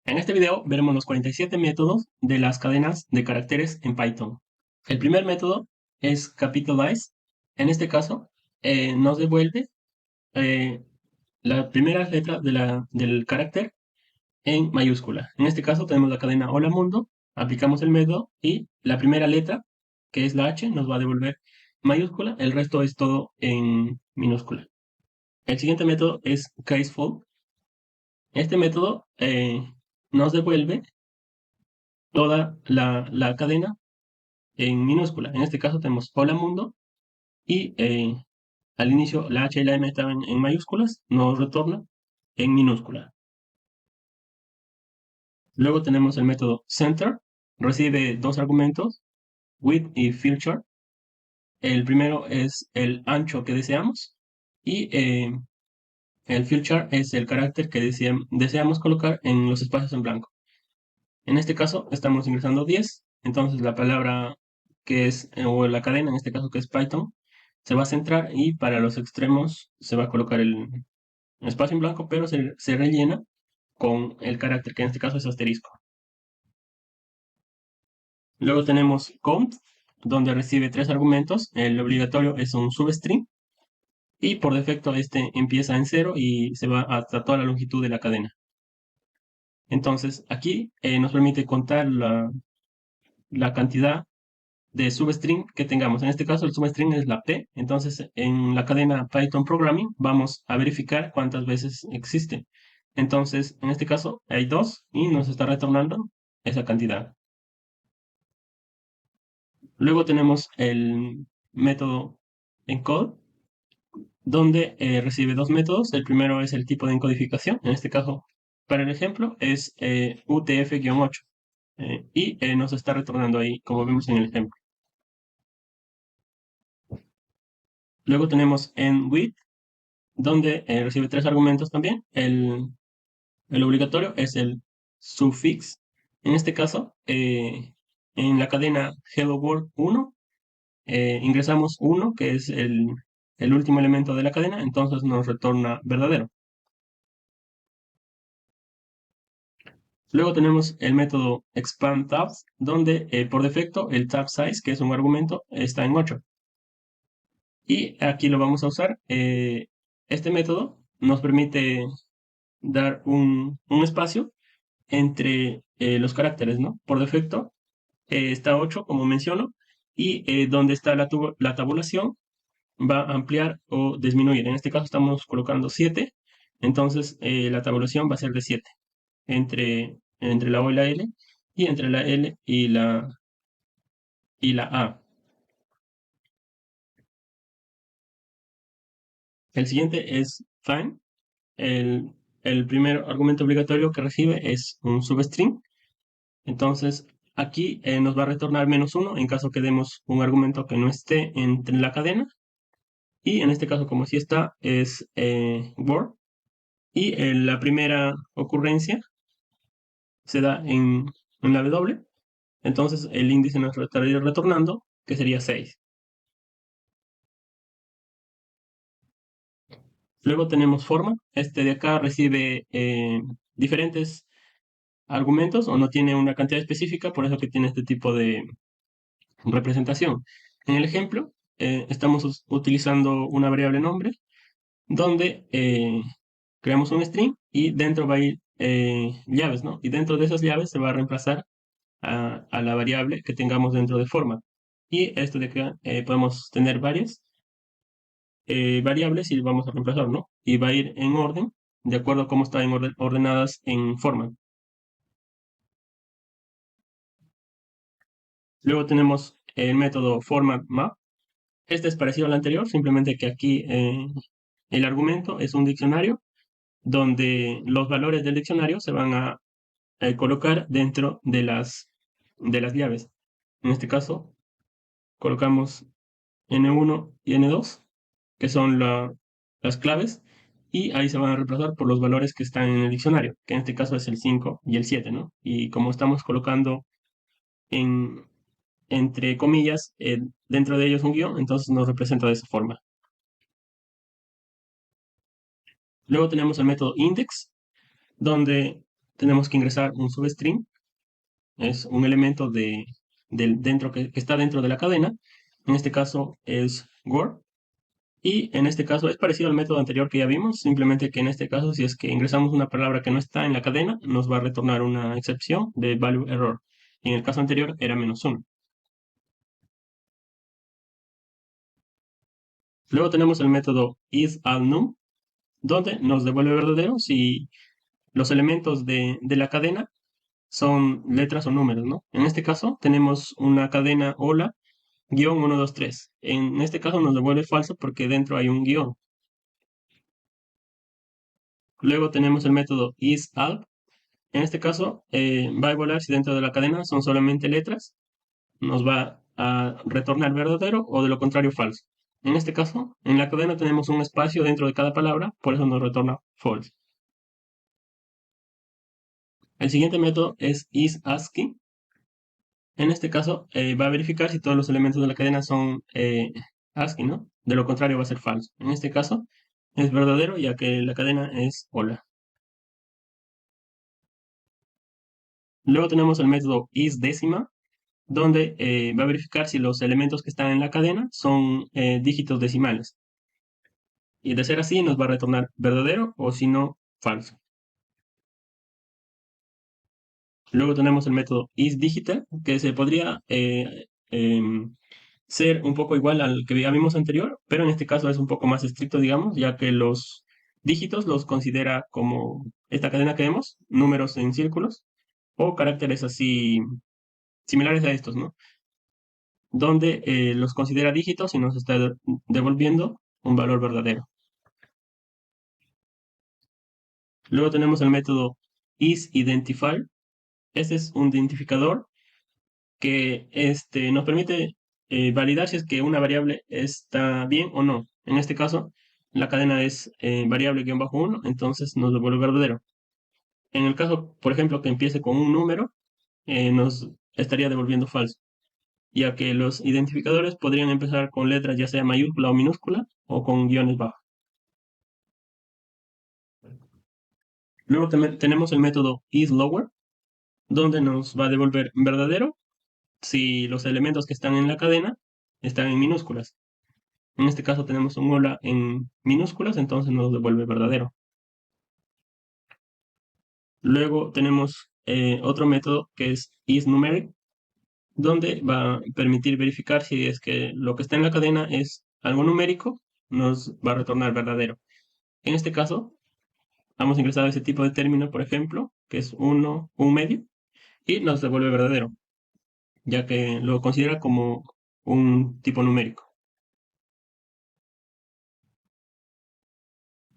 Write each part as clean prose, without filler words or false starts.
En este video veremos los 47 métodos de las cadenas de caracteres en Python. El primer método es capitalize. En este caso, nos devuelve eh, la primera letra del carácter en mayúscula. En este caso tenemos la cadena hola mundo, aplicamos el método y la primera letra, que es la H, nos va a devolver mayúscula, el resto es todo en minúscula. El siguiente método es caseful. Este método nos devuelve toda la cadena en minúscula. En este caso tenemos hola mundo y al inicio la H y la M estaban en mayúsculas, nos retorna en minúscula. Luego tenemos el método center, recibe dos argumentos, width y filter. El primero es el ancho que deseamos y el filter es el carácter que deseamos colocar en los espacios en blanco. En este caso estamos ingresando 10, entonces la palabra que es, o la cadena en este caso que es Python, se va a centrar y para los extremos se va a colocar el espacio en blanco, pero se rellena con el carácter que en este caso es asterisco. Luego tenemos count, donde recibe tres argumentos. El obligatorio es un substring y por defecto este empieza en 0 y se va hasta toda la longitud de la cadena. Entonces aquí nos permite contar la cantidad de substring que tengamos. En este caso el substring es la P, entonces en la cadena Python Programming vamos a verificar cuántas veces existe. Entonces en este caso hay 2 y nos está retornando esa cantidad. Luego tenemos el método encode, donde recibe dos métodos. El primero es el tipo de encodificación, en este caso para el ejemplo es UTF-8 y nos está retornando ahí como vemos en el ejemplo. Luego tenemos enWith, donde recibe tres argumentos también. El obligatorio es el suffix. En este caso, en la cadena Hello World 1, ingresamos 1, que es el último elemento de la cadena, entonces nos retorna verdadero. Luego tenemos el método expand tabs, donde por defecto el tab size, que es un argumento, está en 8. Y aquí lo vamos a usar. Este método nos permite dar un espacio entre los caracteres, ¿no? Por defecto está 8, como menciono, y donde está la tabulación va a ampliar o disminuir. En este caso estamos colocando 7, entonces la tabulación va a ser de 7 entre la O y la L, y entre la L y la A. El siguiente es find. El primer argumento obligatorio que recibe es un substring. Entonces, aquí nos va a retornar -1 en caso que demos un argumento que no esté entre la cadena. Y en este caso, como sí está, es word. Y la primera ocurrencia se da en la W. Entonces, el índice nos estaría retornando, que sería 6. Luego tenemos forma. Este de acá recibe diferentes argumentos o no tiene una cantidad específica, por eso que tiene este tipo de representación. En el ejemplo, estamos utilizando una variable nombre donde creamos un string y dentro va a ir llaves, ¿no? Y dentro de esas llaves se va a reemplazar a la variable que tengamos dentro de format. Y esto de acá podemos tener varias variables y vamos a reemplazar, ¿no? Y va a ir en orden, de acuerdo a cómo están ordenadas en format. Luego tenemos el método format_map. Este es parecido al anterior, simplemente que aquí el argumento es un diccionario donde los valores del diccionario se van a colocar dentro de las llaves. En este caso, colocamos N1 y N2, que son las claves, y ahí se van a reemplazar por los valores que están en el diccionario, que en este caso es el 5 y el 7, ¿no? Y como estamos colocando entre comillas, dentro de ellos un guión, entonces nos representa de esa forma. Luego tenemos el método index, donde tenemos que ingresar un substring, es un elemento dentro que está dentro de la cadena. En este caso es word. Y en este caso es parecido al método anterior que ya vimos, simplemente que en este caso, si es que ingresamos una palabra que no está en la cadena, nos va a retornar una excepción de value error. Y en el caso anterior era -1. Luego tenemos el método isAddNum, donde nos devuelve verdadero si los elementos de la cadena son letras o números, ¿no? En este caso tenemos una cadena hola, guión 1, 2, 3. En este caso nos devuelve falso porque dentro hay un guión. Luego tenemos el método isAlb. En este caso va a evaluar si dentro de la cadena son solamente letras, nos va a retornar verdadero o de lo contrario falso. En este caso, en la cadena tenemos un espacio dentro de cada palabra, por eso nos retorna false. El siguiente método es isAscII. En este caso, va a verificar si todos los elementos de la cadena son ASCII, ¿no? De lo contrario va a ser falso. En este caso, es verdadero ya que la cadena es hola. Luego tenemos el método isDecima, donde va a verificar si los elementos que están en la cadena son dígitos decimales. Y de ser así, nos va a retornar verdadero o si no, falso. Luego tenemos el método isDigital, que se podría ser un poco igual al que ya vimos anterior, pero en este caso es un poco más estricto, digamos, ya que los dígitos los considera como esta cadena que vemos, números en círculos, o caracteres así similares a estos, ¿no? Donde los considera dígitos y nos está devolviendo un valor verdadero. Luego tenemos el método isIdentifier. Este es un identificador que nos permite validar si es que una variable está bien o no. En este caso, la cadena es variable-1, entonces nos devuelve verdadero. En el caso, por ejemplo, que empiece con un número, nos estaría devolviendo falso, ya que los identificadores podrían empezar con letras ya sea mayúscula o minúscula o con guiones bajos. Luego tenemos el método isLower, donde nos va a devolver verdadero si los elementos que están en la cadena están en minúsculas. En este caso tenemos un hola en minúsculas, entonces nos devuelve verdadero. Luego tenemos otro método que es isNumeric, donde va a permitir verificar si es que lo que está en la cadena es algo numérico, nos va a retornar verdadero. En este caso, vamos a ingresar ese tipo de término, por ejemplo, que es 1, un medio, y nos devuelve verdadero, ya que lo considera como un tipo numérico.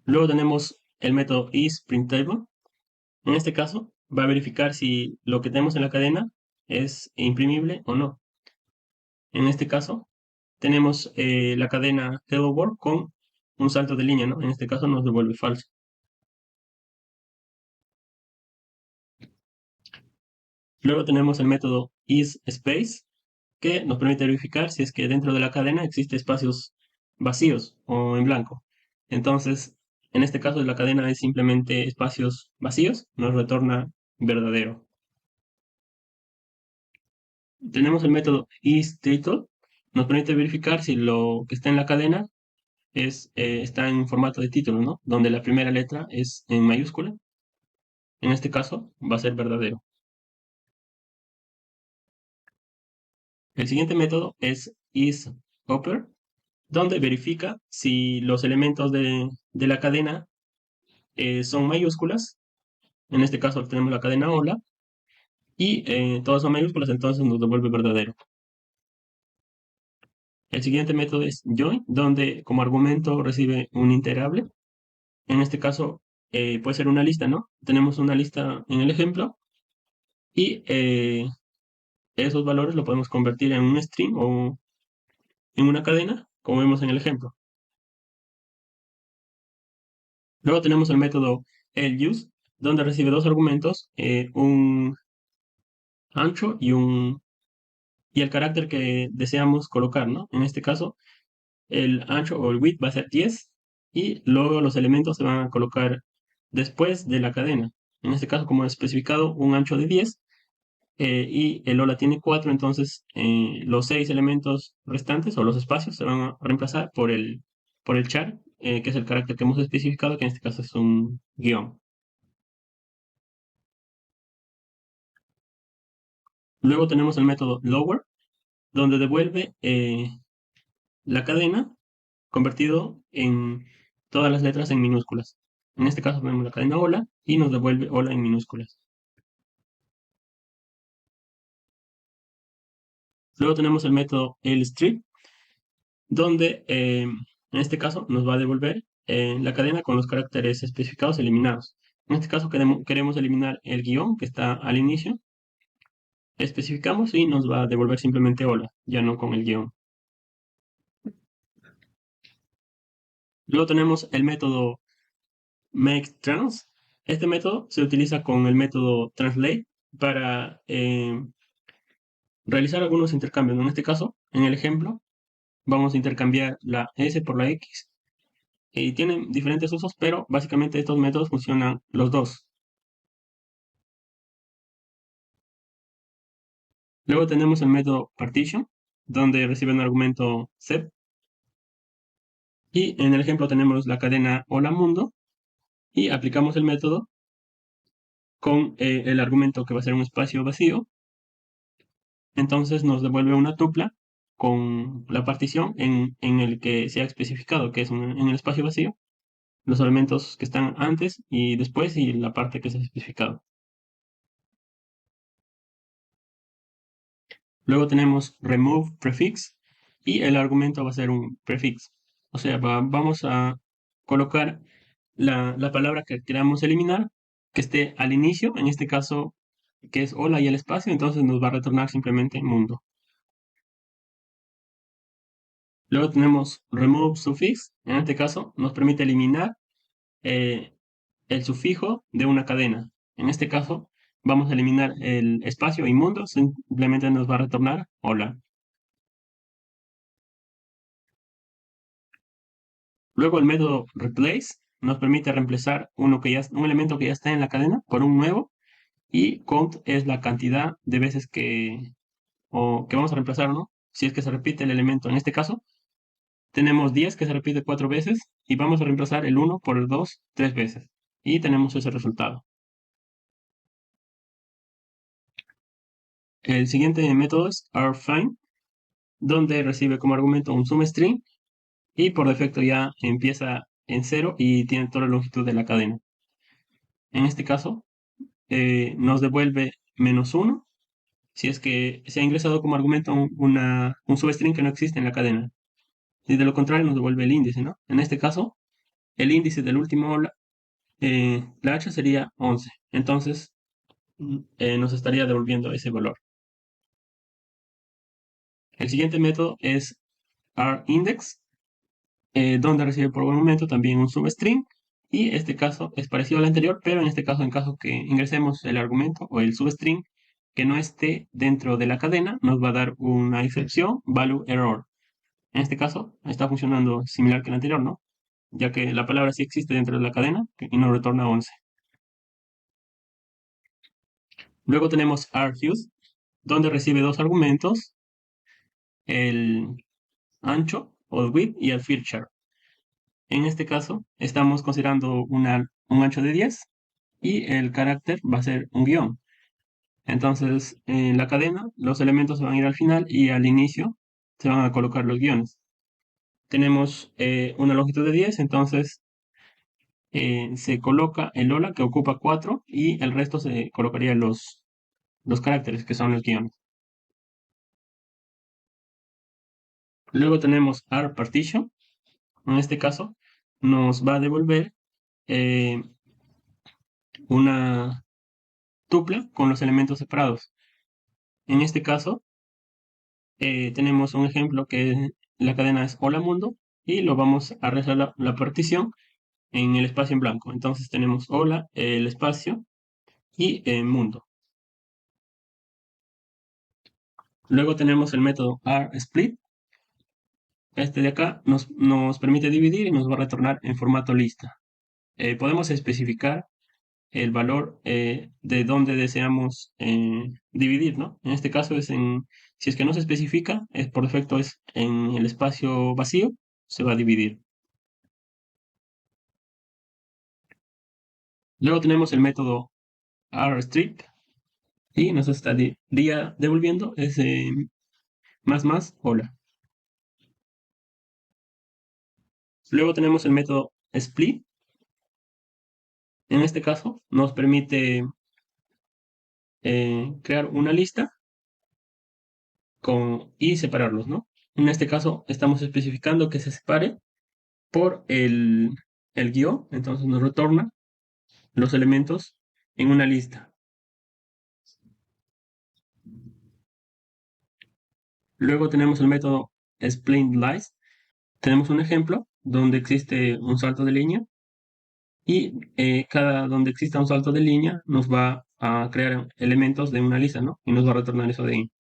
Luego tenemos el método isPrintable. En este caso, va a verificar si lo que tenemos en la cadena es imprimible o no. En este caso, tenemos la cadena Hello World con un salto de línea, ¿no? En este caso nos devuelve falso. Luego tenemos el método isSpace, que nos permite verificar si es que dentro de la cadena existe espacios vacíos o en blanco. Entonces, en este caso, la cadena es simplemente espacios vacíos, nos retorna verdadero. Tenemos el método isTitle, nos permite verificar si lo que está en la cadena está en formato de título, ¿no? Donde la primera letra es en mayúscula. En este caso va a ser verdadero. El siguiente método es isOpper, donde verifica si los elementos de la cadena son mayúsculas. En este caso tenemos la cadena hola y todas son mayúsculas, entonces nos devuelve verdadero. El siguiente método es join, donde como argumento recibe un iterable. En este caso puede ser una lista, ¿no? Tenemos una lista en el ejemplo y esos valores lo podemos convertir en un string o en una cadena, como vemos en el ejemplo. Luego tenemos el método elUse, donde recibe dos argumentos, un ancho y el carácter que deseamos colocar, ¿no? En este caso, el ancho o el width va a ser 10 y luego los elementos se van a colocar después de la cadena. En este caso, como he especificado, un ancho de 10 y el hola tiene 4, entonces los 6 elementos restantes o los espacios se van a reemplazar por el char, que es el carácter que hemos especificado, que en este caso es un guión. Luego tenemos el método lower, donde devuelve la cadena convertido en todas las letras en minúsculas. En este caso ponemos la cadena hola y nos devuelve hola en minúsculas. Luego tenemos el método lstrip, donde en este caso nos va a devolver la cadena con los caracteres especificados eliminados. En este caso queremos eliminar el guión que está al inicio. Especificamos y nos va a devolver simplemente hola, ya no con el guión. Luego tenemos el método makeTrans. Este método se utiliza con el método translate para realizar algunos intercambios. En este caso, en el ejemplo, vamos a intercambiar la S por la X. Y tienen diferentes usos, pero básicamente estos métodos funcionan los dos. Luego tenemos el método partition, donde recibe un argumento sep. Y en el ejemplo tenemos la cadena hola mundo y aplicamos el método con el argumento que va a ser un espacio vacío. Entonces nos devuelve una tupla con la partición en el que se ha especificado, que es en el espacio vacío, los elementos que están antes y después y la parte que se ha especificado. Luego tenemos remove prefix y el argumento va a ser un prefix. O sea, vamos a colocar la palabra que queramos eliminar que esté al inicio, en este caso que es hola y el espacio, entonces nos va a retornar simplemente mundo. Luego tenemos remove suffix, en este caso nos permite eliminar eh, el sufijo de una cadena. En este caso vamos a eliminar el espacio y mundo, simplemente nos va a retornar hola. Luego el método replace nos permite reemplazar un elemento que ya está en la cadena por un nuevo y count es la cantidad de veces que vamos a reemplazar, ¿no? Si es que se repite el elemento. En este caso tenemos 10 que se repite 4 veces y vamos a reemplazar el 1 por el 2 3 veces. Y tenemos ese resultado. El siguiente método es rFind, donde recibe como argumento un substring y por defecto ya empieza en 0 y tiene toda la longitud de la cadena. En este caso, nos devuelve -1 si es que se ha ingresado como argumento un substring que no existe en la cadena. Y de lo contrario nos devuelve el índice, ¿no? En este caso, el índice del último la h sería 11. Entonces, nos estaría devolviendo ese valor. El siguiente método es rIndex, donde recibe por un momento también un substring. Y este caso es parecido al anterior, pero en caso que ingresemos el argumento o el substring que no esté dentro de la cadena, nos va a dar una excepción, value error. En este caso está funcionando similar que el anterior, ¿no? Ya que la palabra sí existe dentro de la cadena y nos retorna 11. Luego tenemos rFuse, donde recibe dos argumentos, el ancho o el width y el feature. En este caso estamos considerando un ancho de 10 y el carácter va a ser un guión. Entonces, en la cadena, los elementos se van a ir al final y al inicio se van a colocar los guiones. Tenemos una longitud de 10, entonces se coloca el hola que ocupa 4 y el resto se colocaría los caracteres que son los guiones. Luego tenemos rPartition. En este caso, nos va a devolver eh, una tupla con los elementos separados. En este caso, tenemos un ejemplo que la cadena es hola mundo y lo vamos a realizar la partición en el espacio en blanco. Entonces tenemos hola, el espacio y mundo. Luego tenemos el método rSplit. Este de acá nos permite dividir y nos va a retornar en formato lista. Podemos especificar el valor de donde deseamos dividir, ¿no? En este caso si es que no se especifica, por defecto es en el espacio vacío, se va a dividir. Luego tenemos el método rstrip y nos estaría devolviendo ese más hola. Luego tenemos el método split. En este caso nos permite crear una lista y separarlos, ¿no? En este caso estamos especificando que se separe por el guión, entonces nos retorna los elementos en una lista. Luego tenemos el método splitList. Tenemos un ejemplo donde existe un salto de línea y donde exista un salto de línea nos va a crear elementos de una lista, ¿no? Y nos va a retornar eso de ahí.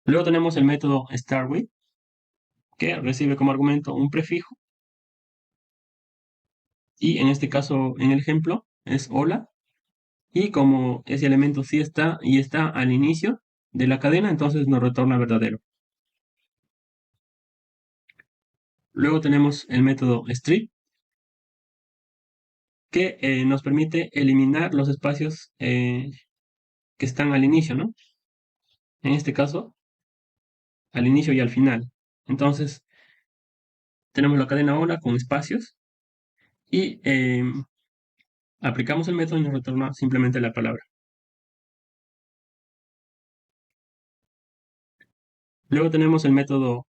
Luego tenemos el método startWith, que recibe como argumento un prefijo y en este caso, en el ejemplo, es hola. Y como ese elemento sí está al inicio de la cadena, entonces nos retorna verdadero. Luego tenemos el método strip, que nos permite eliminar los espacios que están al inicio, ¿no? En este caso, al inicio y al final. Entonces, tenemos la cadena hola con espacios y aplicamos el método y nos retorna simplemente la palabra. Luego tenemos el método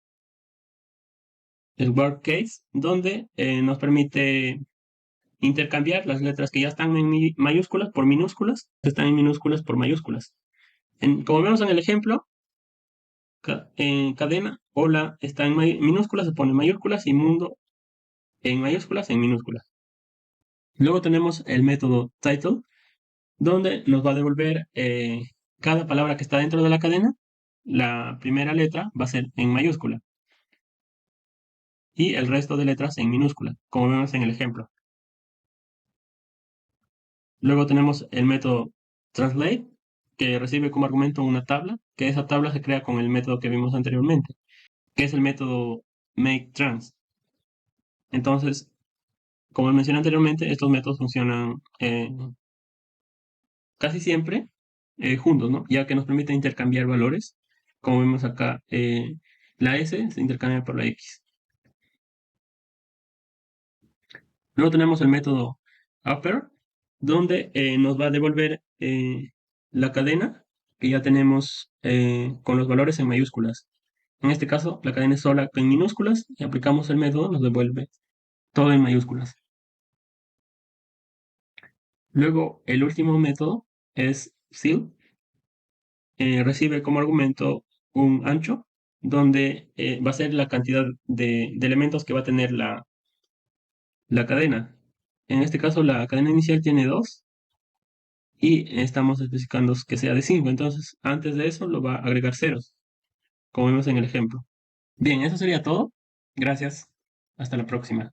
el workcase, donde nos permite intercambiar las letras que ya están en mayúsculas por minúsculas, que están en minúsculas por mayúsculas. Como vemos en el ejemplo, en cadena, hola está en minúsculas, se pone mayúsculas y mundo en mayúsculas en minúsculas. Luego tenemos el método title, donde nos va a devolver cada palabra que está dentro de la cadena, la primera letra va a ser en mayúscula y el resto de letras en minúscula, como vemos en el ejemplo. Luego tenemos el método translate, que recibe como argumento una tabla, que esa tabla se crea con el método que vimos anteriormente, que es el método makeTrans. Entonces, como mencioné anteriormente, estos métodos funcionan casi siempre juntos, ¿no? Ya que nos permiten intercambiar valores. Como vemos acá, la S se intercambia por la X. Luego tenemos el método upper, donde nos va a devolver la cadena que ya tenemos con los valores en mayúsculas. En este caso, la cadena es sola en minúsculas y aplicamos el método, nos devuelve todo en mayúsculas. Luego, el último método es seal. Recibe como argumento un ancho, donde va a ser la cantidad de elementos que va a tener la cadena. En este caso, la cadena inicial tiene 2 y estamos especificando que sea de 5. Entonces, antes de eso lo va a agregar ceros, como vemos en el ejemplo. Bien, eso sería todo. Gracias. Hasta la próxima.